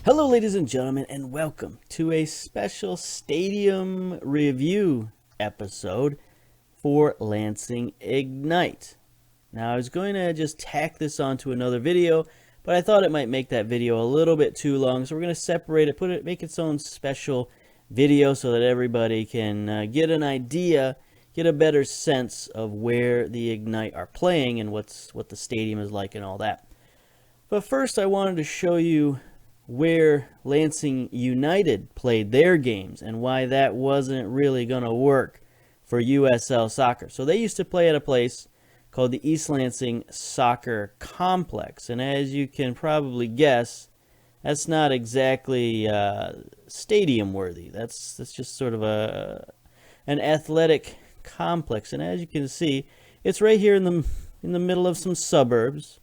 Hello, ladies and gentlemen, and welcome to a special stadium review episode for Lansing Ignite. Now, I was going to just tack this onto another video, but I thought it might make that video a little bit too long, so we're going to separate it, make its own special video so that everybody can get an idea, get a better sense of where the Ignite are playing and what the stadium is like and all that. But first, I wanted to show you where Lansing United played their games and why that wasn't really going to work for USL soccer. So they used to play at a place called the East Lansing Soccer Complex. And as you can probably guess, that's not exactly stadium worthy. That's just sort of an athletic complex. And as you can see, it's right here in the middle of some suburbs.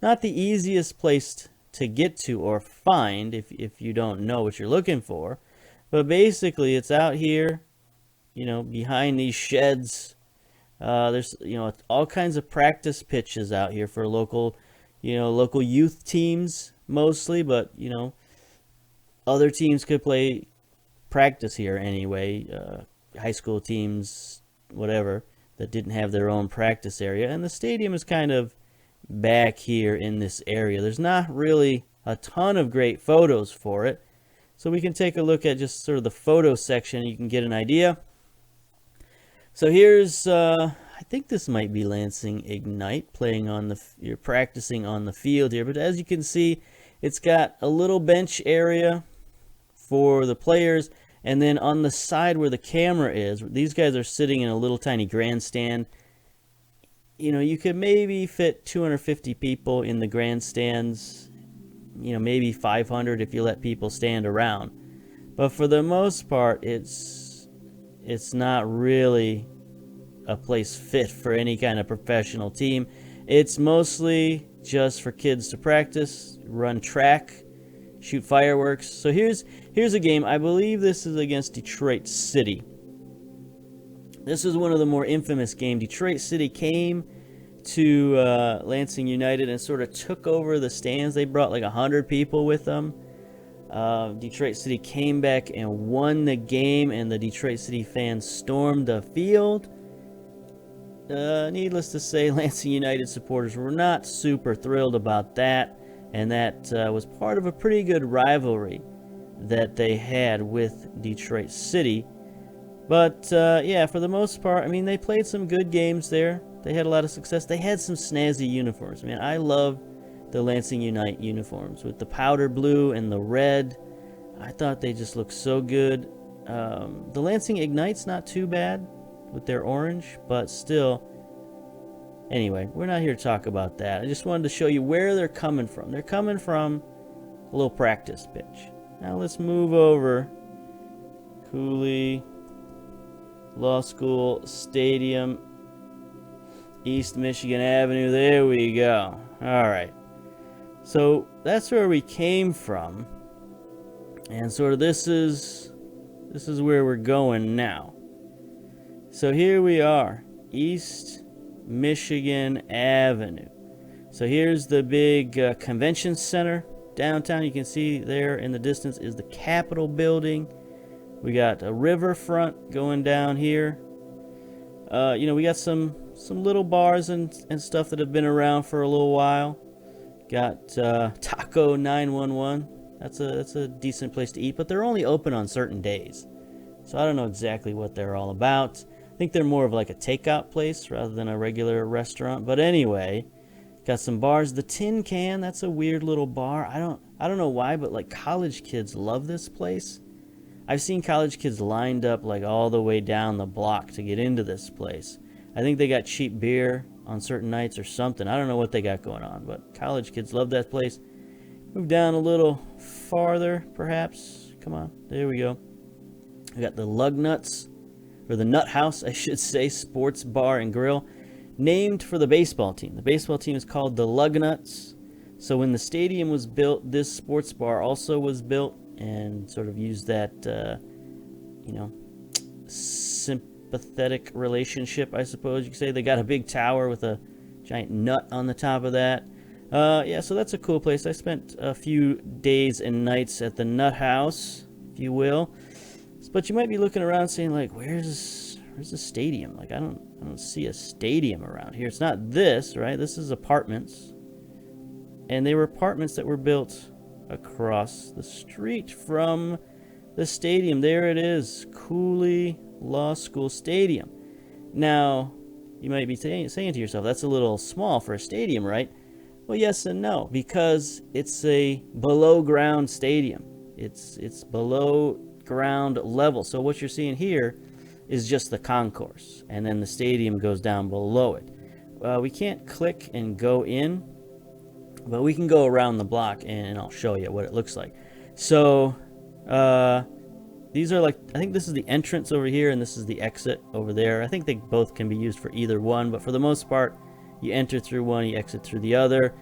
Not the easiest place to get to or find if you don't know what you're looking for, but basically it's out here, behind these sheds. There's all kinds of practice pitches out here for local youth teams mostly, but other teams could play practice here anyway. High school teams, whatever, that didn't have their own practice area, and the stadium is kind of back here in this area. There's not really a ton of great photos for it, so we can take a look at just sort of the photo section. You can get an idea. So here's I think this might be Lansing Ignite playing you're practicing on the field here, but as you can see, it's got a little bench area for the players, and then on the side where the camera is, these guys are sitting in a little tiny grandstand. You could maybe fit 250 people in the grandstands, maybe 500 if you let people stand around. But for the most part, it's not really a place fit for any kind of professional team. It's mostly just for kids to practice, run track, shoot fireworks. So here's a game. I believe this is against Detroit City. This is one of the more infamous games. Detroit City came to Lansing United and sort of took over the stands. They brought like 100 people with them. Detroit City came back and won the game, and the Detroit City fans stormed the field. Needless to say, Lansing United supporters were not super thrilled about that, and that was part of a pretty good rivalry that they had with Detroit City. But yeah, for the most part, they played some good games there. They had a lot of success. They had some snazzy uniforms. I love the Lansing Unite uniforms with the powder blue and the red. I thought they just looked so good. The Lansing Ignite's not too bad with their orange, but still. Anyway, we're not here to talk about that. I just wanted to show you where they're coming from. They're coming from a little practice pitch. Now let's move over. Cooley Law School Stadium, East Michigan Avenue. There we go. All right. So that's where we came from, and sort of this is where we're going now. So here we are, East Michigan Avenue. So here's the big convention center downtown. You can see there in the distance is the Capitol building. We got a riverfront going down here. We got some little bars and stuff that have been around for a little while. Got Taco 911. That's a decent place to eat, but they're only open on certain days. So I don't know exactly what they're all about. I think they're more of like a takeout place rather than a regular restaurant. But anyway, got some bars. The Tin Can, that's a weird little bar. I don't know why, but like college kids love this place. I've seen college kids lined up like all the way down the block to get into this place. I think they got cheap beer on certain nights or something. I don't know what they got going on, but college kids love that place. Move down a little farther, perhaps. Come on, there we go. We got the Lug Nuts, or the Nut House, I should say, sports bar and grill, named for the baseball team. The baseball team is called the Lug Nuts. So when the stadium was built, this sports bar also was built, and sort of used that, sympathetic relationship, I suppose you could say. They got a big tower with a giant nut on the top of that. Yeah, so that's a cool place. I spent a few days and nights at the Nut House, if you will. But you might be looking around saying, like, where's the stadium? Like, I don't see a stadium around here. It's not this, right? This is apartments. And they were apartments that were built across the street from the stadium. There it is, Cooley Law School Stadium. Now, you might be saying to yourself, that's a little small for a stadium, right? Well, yes and no, because it's a below ground stadium. It's below ground level. So what you're seeing here is just the concourse, and then the stadium goes down below it. We can't click and go in, but we can go around the block, and I'll show you what it looks like. So these are like, I think this is the entrance over here, and this is the exit over there. I think they both can be used for either one, but for the most part, you enter through one, you exit through the other.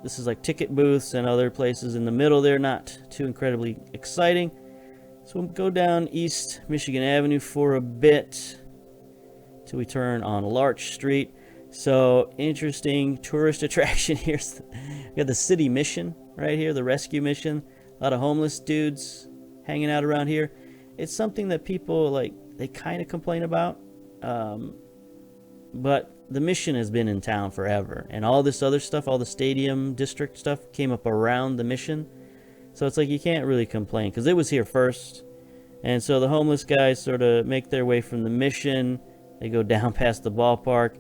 This is like ticket booths and other places in the middle there, not too incredibly exciting. So we'll go down East Michigan Avenue for a bit till we turn on Larch Street. So, interesting tourist attraction here. We got the city mission right here, the rescue mission. A lot of homeless dudes hanging out around here. It's something that people, like, they kind of complain about. But the mission has been in town forever. And all this other stuff, all the stadium district stuff came up around the mission. So it's like you can't really complain because it was here first. And so the homeless guys sort of make their way from the mission. They go down past the ballpark,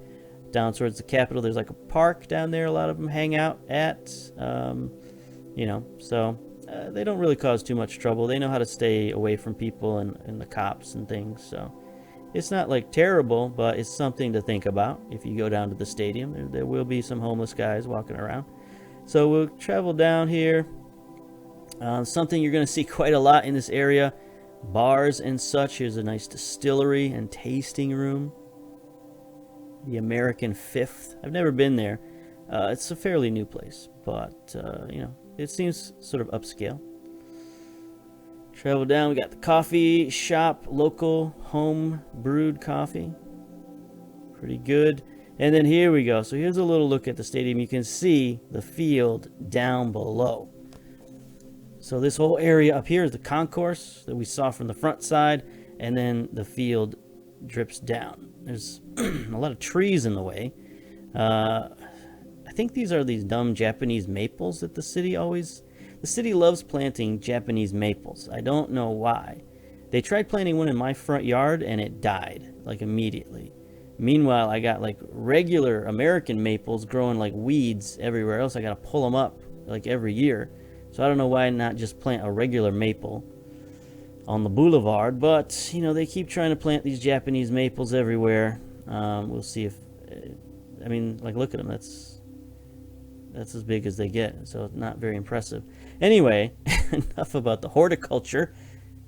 down towards the Capitol. There's like a park down there a lot of them hang out at. So they don't really cause too much trouble. They know how to stay away from people and the cops and things. So it's not like terrible, but it's something to think about. If you go down to the stadium, there will be some homeless guys walking around. So we'll travel down here. Something you're going to see quite a lot in this area, bars and such. Here's a nice distillery and tasting room. The American Fifth. I've never been there. It's a fairly new place, but it seems sort of upscale. Travel down, we got the coffee shop, local home brewed coffee. Pretty good. And then here we go. So here's a little look at the stadium. You can see the field down below. So this whole area up here is the concourse that we saw from the front side, and then the field drips down. There's a lot of trees in the way. I think these are these dumb Japanese maples that the city loves planting Japanese maples. I don't know why. They tried planting one in my front yard and it died like immediately. Meanwhile, I got like regular American maples growing like weeds everywhere else. I got to pull them up like every year. So I don't know why not just plant a regular maple on the boulevard, but they keep trying to plant these Japanese maples everywhere. We'll see if look at them. That's as big as they get, so not very impressive. Anyway, enough about the horticulture.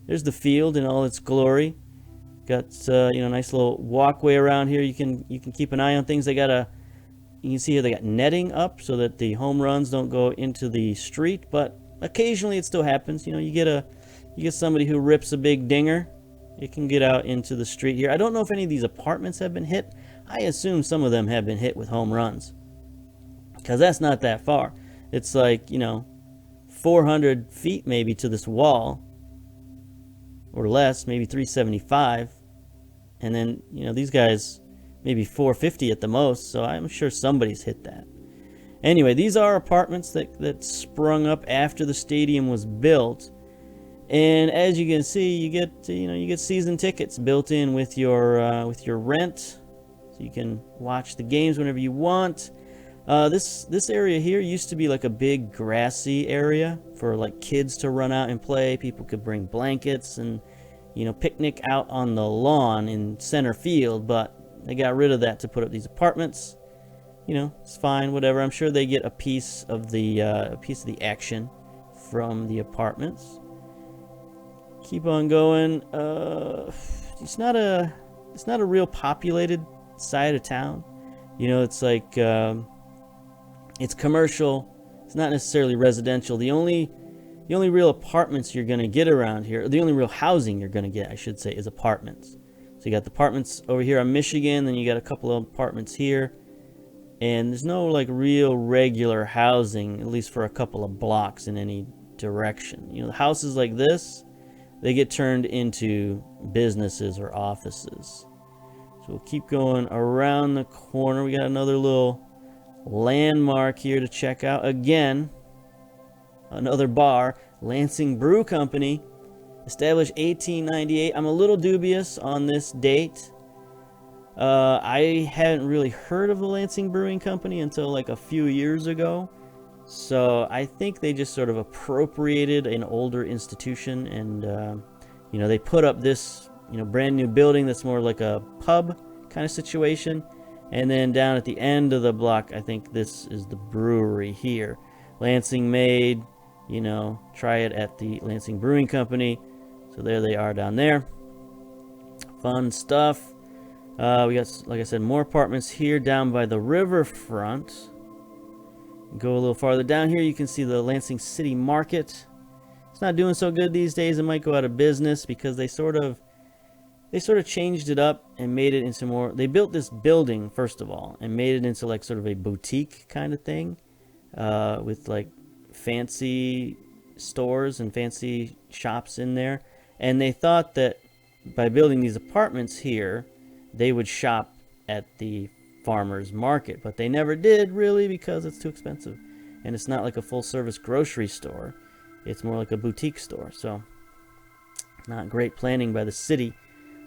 There's the field in all its glory. Got nice little walkway around here. You can keep an eye on things. You can see here they got netting up so that the home runs don't go into the street, but occasionally it still happens. You get somebody who rips a big dinger, it can get out into the street here. I don't know if any of these apartments have been hit. I assume some of them have been hit with home runs, because that's not that far. It's like 400 feet maybe to this wall, or less, maybe 375, and then these guys maybe 450 at the most, so I'm sure somebody's hit that. Anyway, these are apartments that sprung up after the stadium was built, and as you can see, you get season tickets built in with your rent, so you can watch the games whenever you want. This area here used to be like a big grassy area for like kids to run out and play. People could bring blankets and picnic out on the lawn in center field, but they got rid of that to put up these apartments. It's fine, whatever. I'm sure they get a piece of the action from the apartments. Keep on going. It's not a real populated side of town. It's like it's commercial. It's not necessarily residential. The only real apartments you're going to get around here, or the only real housing you're going to get, I should say, is apartments. So you got the apartments over here on Michigan, then you got a couple of apartments here. and there's no like real regular housing, at least for a couple of blocks in any direction. You know, houses like this, they get turned into businesses or offices. So we'll keep going around the corner. We got another little landmark here to check out. Again, another bar, Lansing Brew Company, established 1898. I'm a little dubious on this date. I hadn't really heard of the Lansing Brewing Company until like a few years ago. So I think they just sort of appropriated an older institution, and they put up this brand new building that's more like a pub kind of situation. And then down at the end of the block, I think this is the brewery here. Lansing made, try it at the Lansing Brewing Company. So there they are down there. Fun stuff. We got, like I said, more apartments here down by the riverfront. Go a little farther down here, you can see the Lansing City Market. It's not doing so good these days. It might go out of business because they sort of changed it up and made it into more. They built this building first of all and made it into like sort of a boutique kind of thing, with like fancy stores and fancy shops in there. And they thought that by building these apartments here, they would shop at the farmers market, but they never did really because it's too expensive, and it's not like a full service grocery store. It's more like a boutique store, so not great planning by the city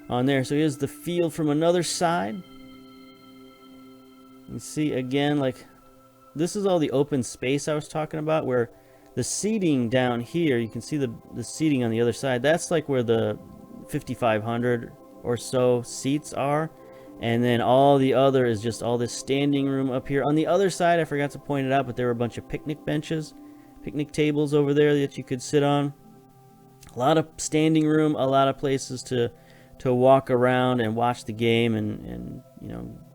on there. So here's the field from another side. You can see again, like, this is all the open space I was talking about, where the seating down here, you can see the seating on the other side. That's like where the 5,500 or so seats are. And then all the other is just all this standing room up here. On the other side, I forgot to point it out, but there were a bunch of picnic benches, picnic tables over there that you could sit on. A lot of standing room, a lot of places to walk around and watch the game and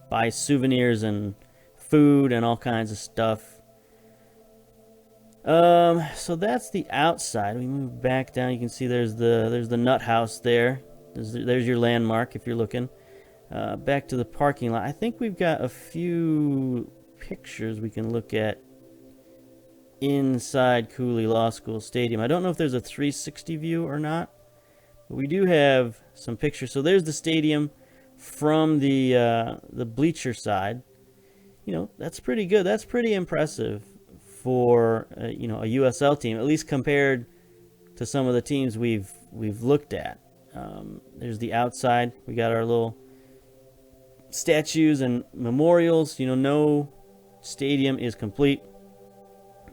buy souvenirs and food and all kinds of stuff. So that's the outside. We move back down. You can see there's the nut house there. There's your landmark if you're looking. Back to the parking lot. I think we've got a few pictures we can look at inside Cooley Law School Stadium. I don't know if there's a 360 view or not, but we do have some pictures. So there's the stadium from the bleacher side. That's pretty good. That's pretty impressive for a USL team, at least compared to some of the teams we've looked at. There's the outside. We got our little statues and memorials. No stadium is complete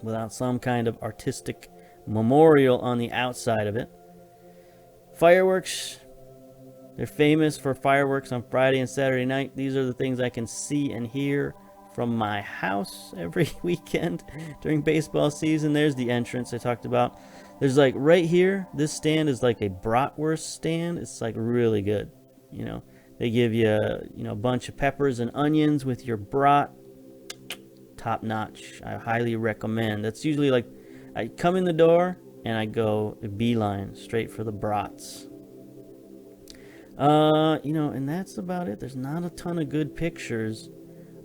without some kind of artistic memorial on the outside of it. Fireworks. They're famous for fireworks on Friday and Saturday night. These are the things I can see and hear from my house every weekend during baseball season. There's the entrance I talked about. There's like right here, this stand is like a bratwurst stand. It's like really good. They give you a bunch of peppers and onions with your brat. Top notch. I highly recommend. That's usually like, I come in the door and I go a beeline straight for the brats. And that's about it. There's not a ton of good pictures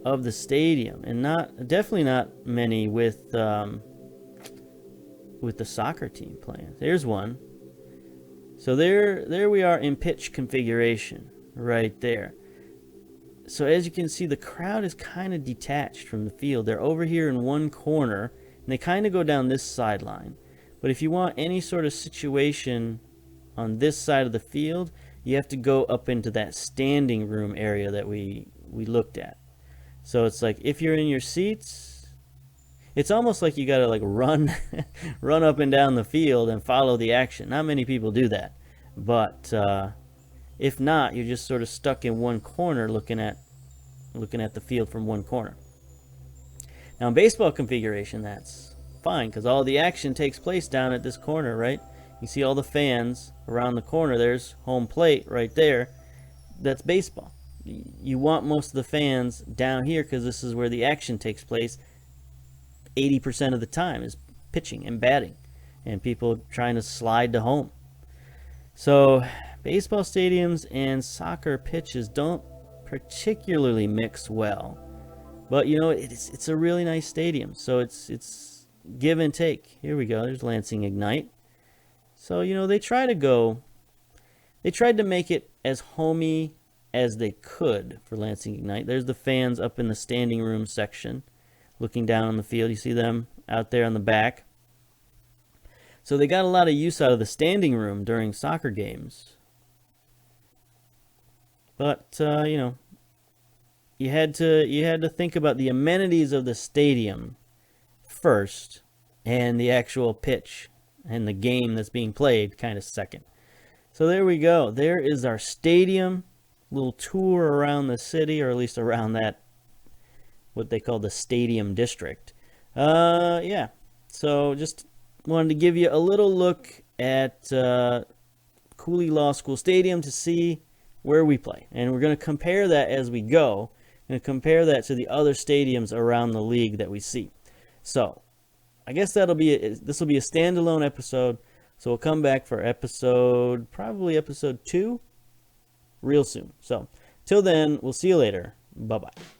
of the stadium, and definitely not many with the soccer team playing. There's one. So there we are in pitch configuration right there. So as you can see, the crowd is kind of detached from the field. They're over here in one corner, and they kind of go down this sideline. But if you want any sort of situation on this side of the field, you have to go up into that standing room area that we looked at. So it's like if you're in your seats, it's almost like you got to like run up and down the field and follow the action. Not many people do that. But if not, you're just sort of stuck in one corner looking at the field from one corner. Now in baseball configuration, that's fine because all the action takes place down at this corner, right? You see all the fans around the corner. There's home plate right there. That's baseball. You want most of the fans down here because this is where the action takes place. 80% of the time is pitching and batting and people trying to slide to home. So baseball stadiums and soccer pitches don't particularly mix well. But it's a really nice stadium, so it's give and take. Here we go. There's Lansing Ignite. So they tried to make it as homey as they could for Lansing Ignite. There's the fans up in the standing room section, looking down on the field. You see them out there on the back. So they got a lot of use out of the standing room during soccer games. But you had to think about the amenities of the stadium first, and the actual pitch and the game that's being played kind of second. So there we go. There is our stadium. Little tour around the city, or at least around that, what they call the stadium district. Yeah. So just wanted to give you a little look at Cooley Law School Stadium to see where we play. And we're going to compare that as we go. And compare that to the other stadiums around the league that we see. So I guess this will be a standalone episode. So we'll come back for probably episode 2 real soon. So till then, we'll see you later. Bye-bye.